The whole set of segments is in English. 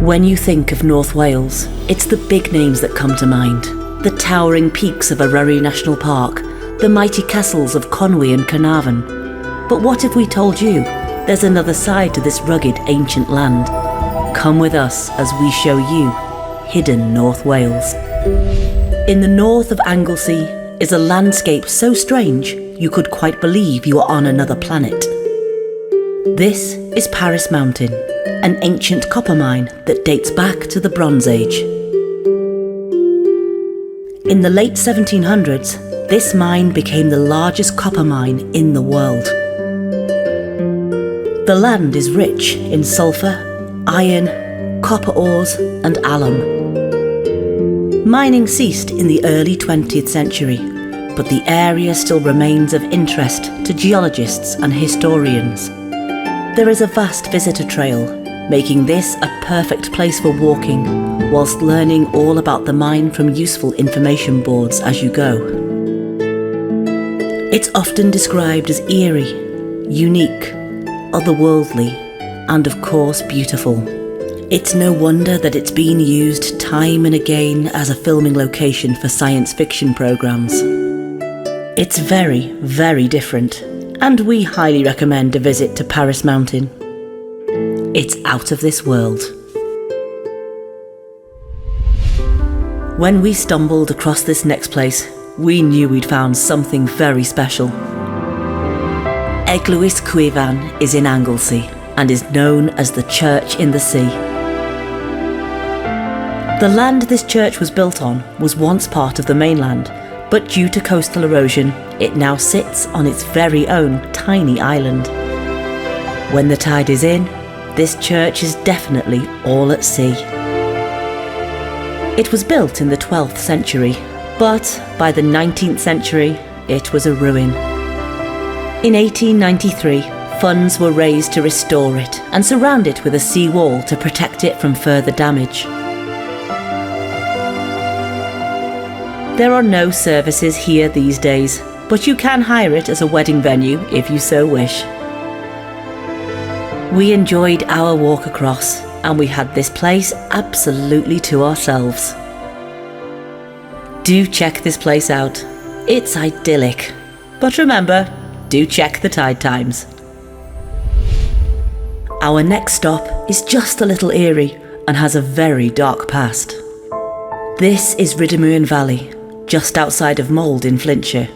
When you think of North Wales, it's the big names that come to mind. The towering peaks of Conwy National Park, the mighty castles of Conwy and Cearnarfon. But what if we told you there's another side to this rugged ancient land? Come with us as we show you hidden North Wales. In the north of Anglesey is a landscape so strange you could quite believe you are on another planet. This is Parys Mountain, an ancient copper mine that dates back to the Bronze Age. In the late 1700s, this mine became the largest copper mine in the world. The land is rich in sulphur, iron, copper ores and alum. Mining ceased in the early 20th century, but the area still remains of interest to geologists and historians. There is a vast visitor trail, making this a perfect place for walking, whilst learning all about the mine from useful information boards as you go. It's often described as eerie, unique, otherworldly, and of course beautiful. It's no wonder that it's been used time and again as a filming location for science fiction programmes. It's very, very different, and we highly recommend a visit to Parys Mountain. It's out of this world. When we stumbled across this next place, we knew we'd found something very special. Egwys Cwyfan is in Anglesey and is known as the Church in the Sea. The land this church was built on was once part of the mainland, but due to coastal erosion, it now sits on its very own tiny island. When the tide is in, this church is definitely all at sea. It was built in the 12th century, but by the 19th century, it was a ruin. In 1893, funds were raised to restore it and surround it with a sea wall to protect it from further damage. There are no services here these days, but you can hire it as a wedding venue if you so wish. We enjoyed our walk across, and we had this place absolutely to ourselves. Do check this place out. It's idyllic. But remember, do check the tide times. Our next stop is just a little eerie and has a very dark past. This is Riddimuan Valley, just outside of Mold in Flintshire.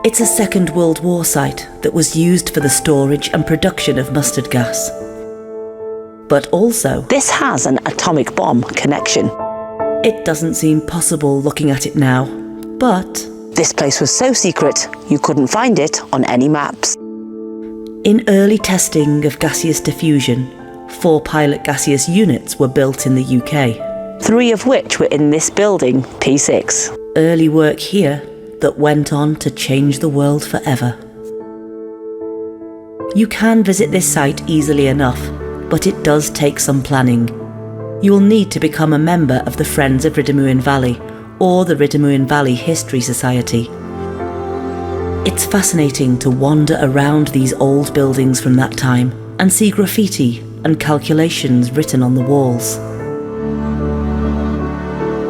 It's a Second World War site that was used for the storage and production of mustard gas. But also, this has an atomic bomb connection. It doesn't seem possible looking at it now, but this place was so secret you couldn't find it on any maps. In early testing of gaseous diffusion, 4 pilot gaseous units were built in the UK, 3 of which were in this building, P6. Early work here that went on to change the world forever. You can visit this site easily enough, but it does take some planning. You will need to become a member of the Friends of Riddymuan Valley or the Rhydymwan Valley History Society. It's fascinating to wander around these old buildings from that time and see graffiti and calculations written on the walls.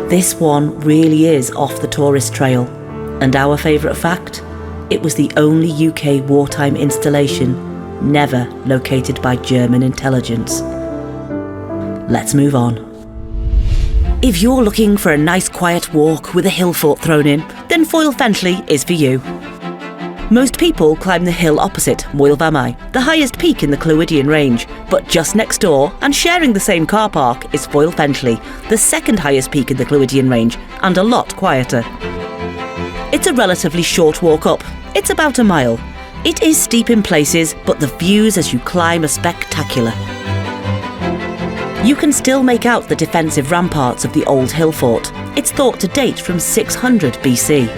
This one really is off the tourist trail, and our favourite fact, it was the only UK wartime installation never located by German intelligence. Let's move on. If you're looking for a nice quiet walk with a hill fort thrown in, then Foel Ffyntley is for you. Most people climb the hill opposite Moel Famau, the highest peak in the Clwydian range, but just next door and sharing the same car park is Foel Ffyntley, the second highest peak in the Clwydian range and a lot quieter. It's a relatively short walk up. It's about a mile. It is steep in places, but the views as you climb are spectacular. You can still make out the defensive ramparts of the old hill fort. It's thought to date from 600 BC.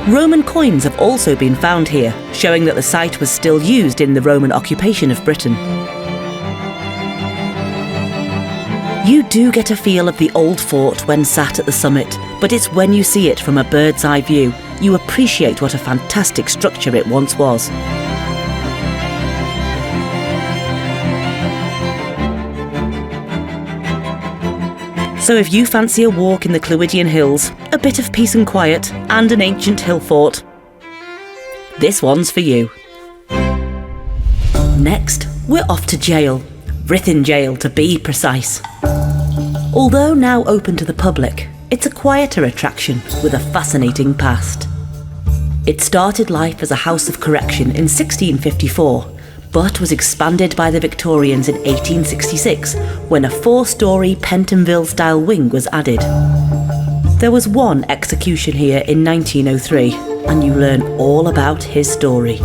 Roman coins have also been found here, showing that the site was still used in the Roman occupation of Britain. You do get a feel of the old fort when sat at the summit, but it's when you see it from a bird's eye view, you appreciate what a fantastic structure it once was. So if you fancy a walk in the Clwydian Hills, a bit of peace and quiet, and an ancient hill fort, this one's for you. Next, we're off to Gaol, Ruthin Gaol to be precise. Although now open to the public, it's a quieter attraction with a fascinating past. It started life as a house of correction in 1654, but was expanded by the Victorians in 1866 when a 4-storey Pentonville-style wing was added. There was one execution here in 1903, and you learn all about his story.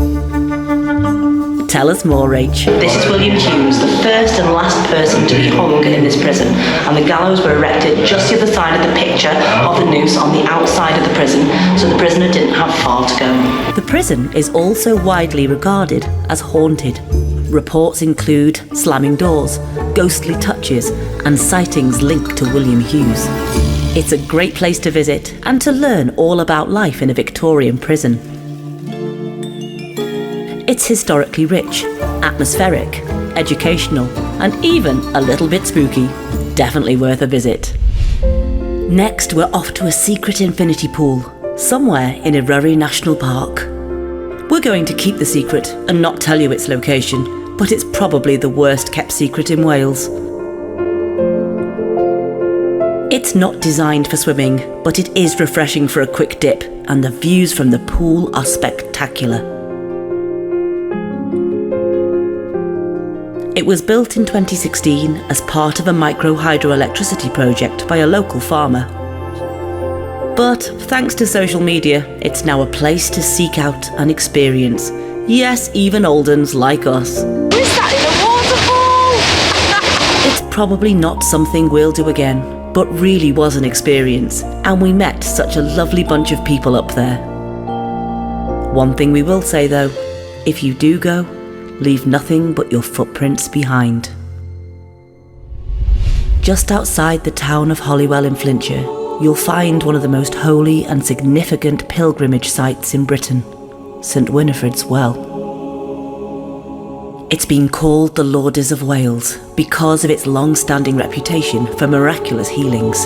Tell us more, Rach. This is William Hughes, the first and last person to be hung in this prison, and the gallows were erected just the other side of the picture of the noose on the outside of the prison, so the prisoner didn't have far to go. The prison is also widely regarded as haunted. Reports include slamming doors, ghostly touches, and sightings linked to William Hughes. It's a great place to visit and to learn all about life in a Victorian prison. It's historically rich, atmospheric, educational, and even a little bit spooky. Definitely worth a visit. Next, we're off to a secret infinity pool, somewhere in Conwy National Park. We're going to keep the secret and not tell you its location, but it's probably the worst kept secret in Wales. It's not designed for swimming, but it is refreshing for a quick dip, and the views from the pool are spectacular. It was built in 2016 as part of a micro-hydroelectricity project by a local farmer. But thanks to social media, it's now a place to seek out and experience. Yes, even old uns like us. We sat in a waterfall! It's probably not something we'll do again, but really was an experience, and we met such a lovely bunch of people up there. One thing we will say though, if you do go, leave nothing but your footprints behind. Just outside the town of Holywell in Flintshire, you'll find one of the most holy and significant pilgrimage sites in Britain, St Winifred's Well. It's been called the Lourdes of Wales because of its long-standing reputation for miraculous healings.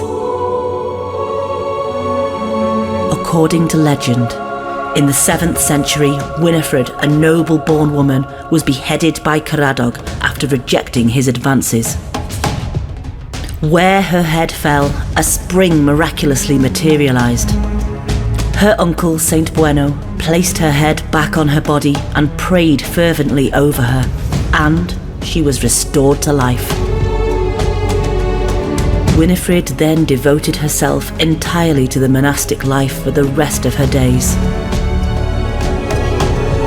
According to legend, in the 7th century, Winifred, a noble-born woman, was beheaded by Caradog after rejecting his advances. Where her head fell, a spring miraculously materialised. Her uncle, Saint Bueno, placed her head back on her body and prayed fervently over her, and she was restored to life. Winifred then devoted herself entirely to the monastic life for the rest of her days.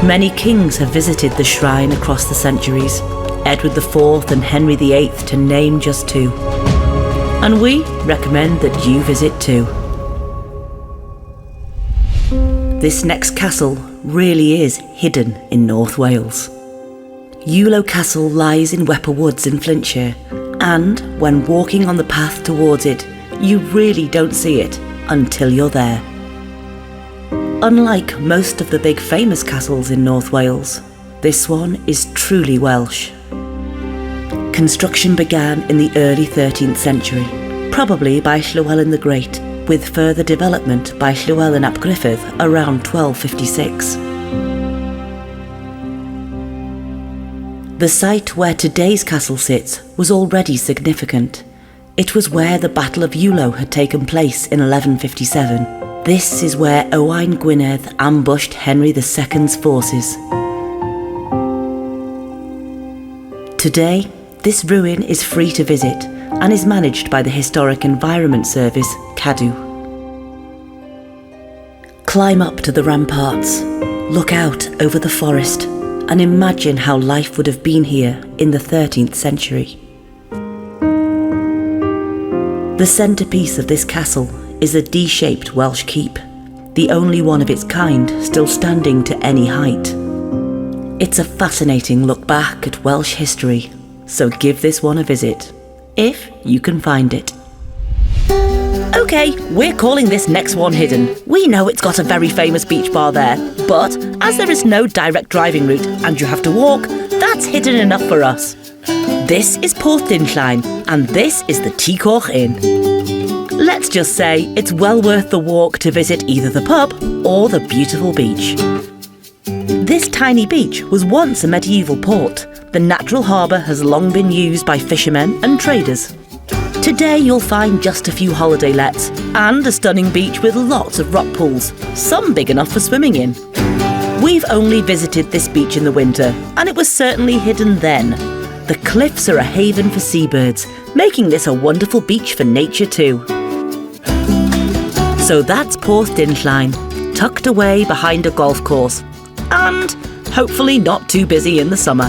Many kings have visited the shrine across the centuries, Edward IV and Henry VIII to name just two. And we recommend that you visit too. This next castle really is hidden in North Wales. Ulo Castle lies in Wepper Woods in Flintshire, and when walking on the path towards it, you really don't see it until you're there. Unlike most of the big famous castles in North Wales, this one is truly Welsh. Construction began in the early 13th century, probably by Llywelyn the Great, with further development by Llywelyn ap Gruffydd around 1256. The site where today's castle sits was already significant. It was where the Battle of Ewloe had taken place in 1157. This is where Owain Gwynedd ambushed Henry II's forces. Today, this ruin is free to visit and is managed by the Historic Environment Service, Cadw. Climb up to the ramparts, look out over the forest, and imagine how life would have been here in the 13th century. The centrepiece of this castle is a D-shaped Welsh keep, the only one of its kind still standing to any height. It's a fascinating look back at Welsh history, so give this one a visit, if you can find it. Okay, we're calling this next one hidden. We know it's got a very famous beach bar there, but as there is no direct driving route and you have to walk, that's hidden enough for us. This is Porthdinllaen, and this is the T Coch Inn. Let's just say it's well worth the walk to visit either the pub or the beautiful beach. This tiny beach was once a medieval port. The natural harbour has long been used by fishermen and traders. Today you'll find just a few holiday lets and a stunning beach with lots of rock pools, some big enough for swimming in. We've only visited this beach in the winter, and it was certainly hidden then. The cliffs are a haven for seabirds, making this a wonderful beach for nature too. So that's Porthdinllaen, tucked away behind a golf course, and hopefully not too busy in the summer.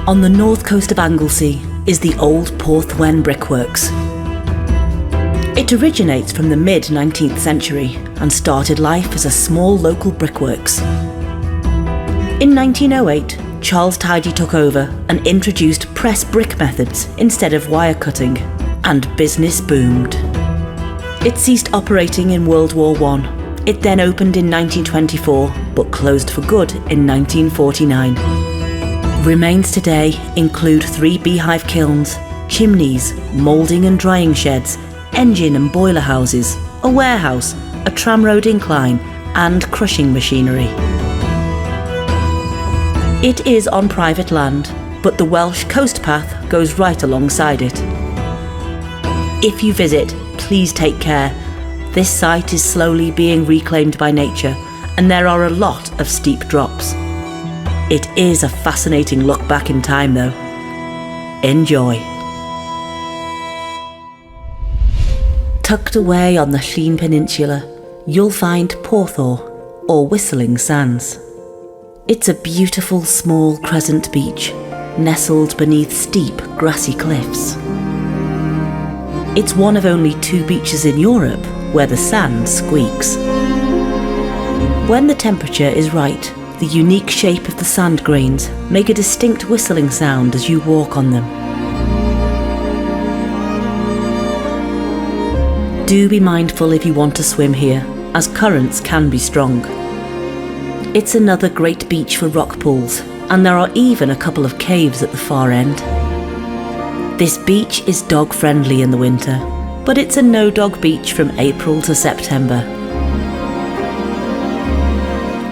On the north coast of Anglesey is the old Pthwen brickworks. It originates from the mid-19th century and started life as a small local brickworks. In 1908, Charles Tidy took over and introduced press brick methods instead of wire cutting, and business boomed. It ceased operating in World War I. It then opened in 1924, but closed for good in 1949. Remains today include 3 beehive kilns, chimneys, moulding and drying sheds, engine and boiler houses, a warehouse, a tramroad incline, and crushing machinery. It is on private land, but the Welsh coast path goes right alongside it. If you visit, please take care. This site is slowly being reclaimed by nature, and there are a lot of steep drops. It is a fascinating look back in time though. Enjoy. Tucked away on the Llŷn Peninsula, you'll find Porth or Whistling Sands. It's a beautiful small crescent beach, nestled beneath steep grassy cliffs. It's one of only 2 beaches in Europe where the sand squeaks. When the temperature is right, the unique shape of the sand grains make a distinct whistling sound as you walk on them. Do be mindful if you want to swim here, as currents can be strong. It's another great beach for rock pools, and there are even a couple of caves at the far end. This beach is dog-friendly in the winter, but it's a no-dog beach from April to September.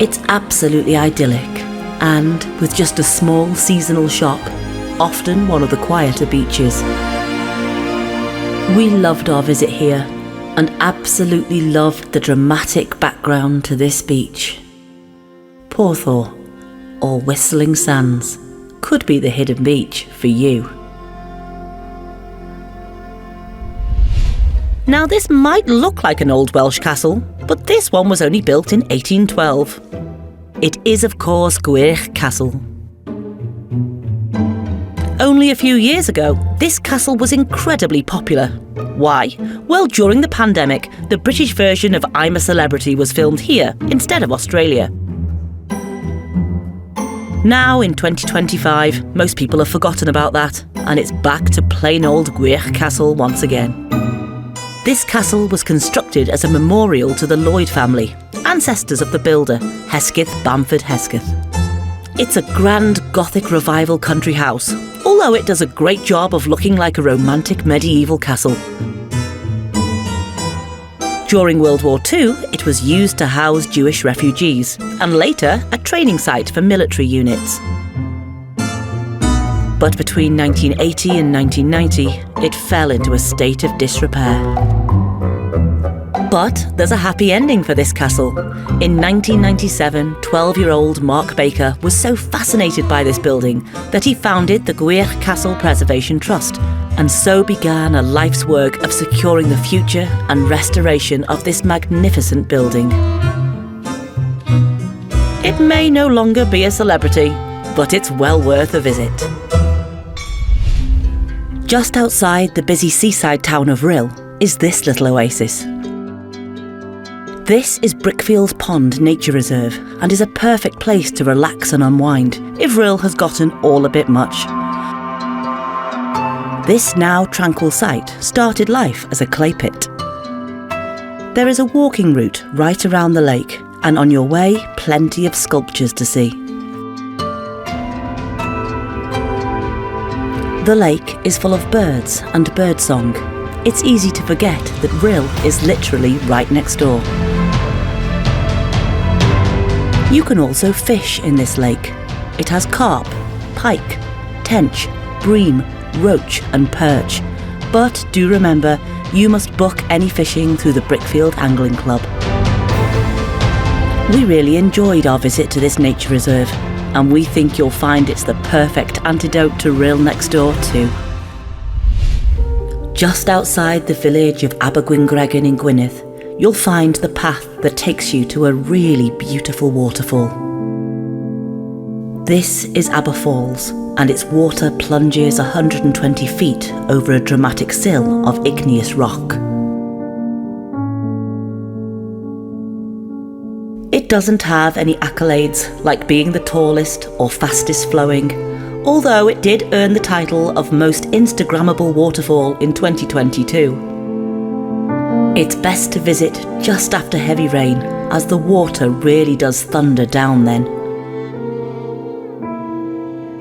It's absolutely idyllic, and with just a small seasonal shop, often one of the quieter beaches. We loved our visit here, and absolutely loved the dramatic background to this beach. Porth or Whistling Sands could be the hidden beach for you. Now this might look like an old Welsh castle, but this one was only built in 1812. It is of course Gwyrch Castle. Only a few years ago, this castle was incredibly popular. Why? Well, during the pandemic, the British version of I'm a Celebrity was filmed here instead of Australia. Now, in 2025, most people have forgotten about that, and it's back to plain old Gwyrch Castle once again. This castle was constructed as a memorial to the Lloyd family, ancestors of the builder, Hesketh Bamford Hesketh. It's a grand Gothic revival country house, although it does a great job of looking like a romantic medieval castle. During World War II, it was used to house Jewish refugees, and later a training site for military units. But between 1980 and 1990, it fell into a state of disrepair. But there's a happy ending for this castle. In 1997, 12-year-old Mark Baker was so fascinated by this building that he founded the Gwyrch Castle Preservation Trust, and so began a life's work of securing the future and restoration of this magnificent building. It may no longer be a celebrity, but it's well worth a visit. Just outside the busy seaside town of Rhyl is this little oasis. This is Brickfield Pond Nature Reserve and is a perfect place to relax and unwind if Rhyl has gotten all a bit much. This now tranquil site started life as a clay pit. There is a walking route right around the lake, and on your way, plenty of sculptures to see. The lake is full of birds and birdsong. It's easy to forget that Rhyl is literally right next door. You can also fish in this lake. It has carp, pike, tench, bream, roach and perch. But do remember, you must book any fishing through the Brickfield Angling Club. We really enjoyed our visit to this nature reserve, and we think you'll find it's the perfect antidote to Rhyl next door too. Just outside the village of Gwern in Gwynedd, you'll find the path that takes you to a really beautiful waterfall. This is Abba Falls, and its water plunges 120 feet over a dramatic sill of igneous rock. It doesn't have any accolades like being the tallest or fastest flowing, although it did earn the title of Most Instagrammable Waterfall in 2022. It's best to visit just after heavy rain, as the water really does thunder down then.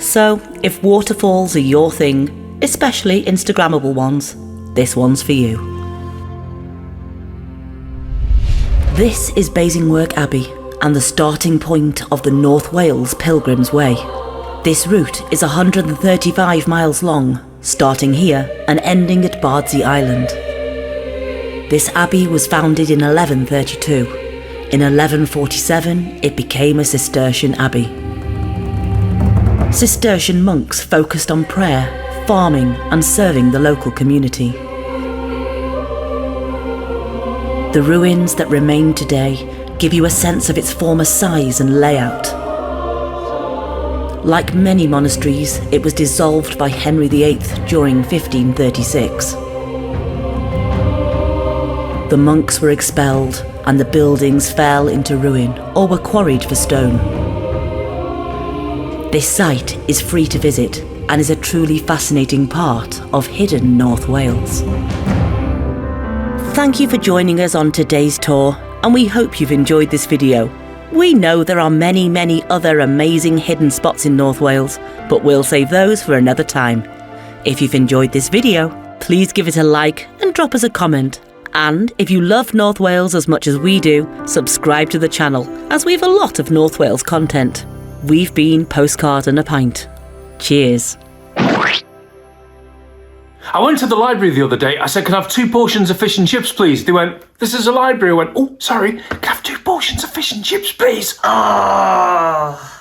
So, if waterfalls are your thing, especially Instagrammable ones, this one's for you. This is Basingwerk Abbey and the starting point of the North Wales Pilgrim's Way. This route is 135 miles long, starting here and ending at Bardsey Island. This abbey was founded in 1132. In 1147, it became a Cistercian abbey. Cistercian monks focused on prayer, farming and serving the local community. The ruins that remain today give you a sense of its former size and layout. Like many monasteries, it was dissolved by Henry VIII during 1536. The monks were expelled and the buildings fell into ruin or were quarried for stone. This site is free to visit and is a truly fascinating part of hidden North Wales. Thank you for joining us on today's tour, and we hope you've enjoyed this video. We know there are many other amazing hidden spots in North Wales, but we'll save those for another time. If you've enjoyed this video, please give it a like and drop us a comment. And if you love North Wales as much as we do, subscribe to the channel, as we have a lot of North Wales content. We've been Postcard and a Pint. Cheers. I went to the library the other day. I said, can I have 2 portions of fish and chips, please? They went, this is a library. I went, oh, sorry, can I have 2 portions of fish and chips, please? Ah.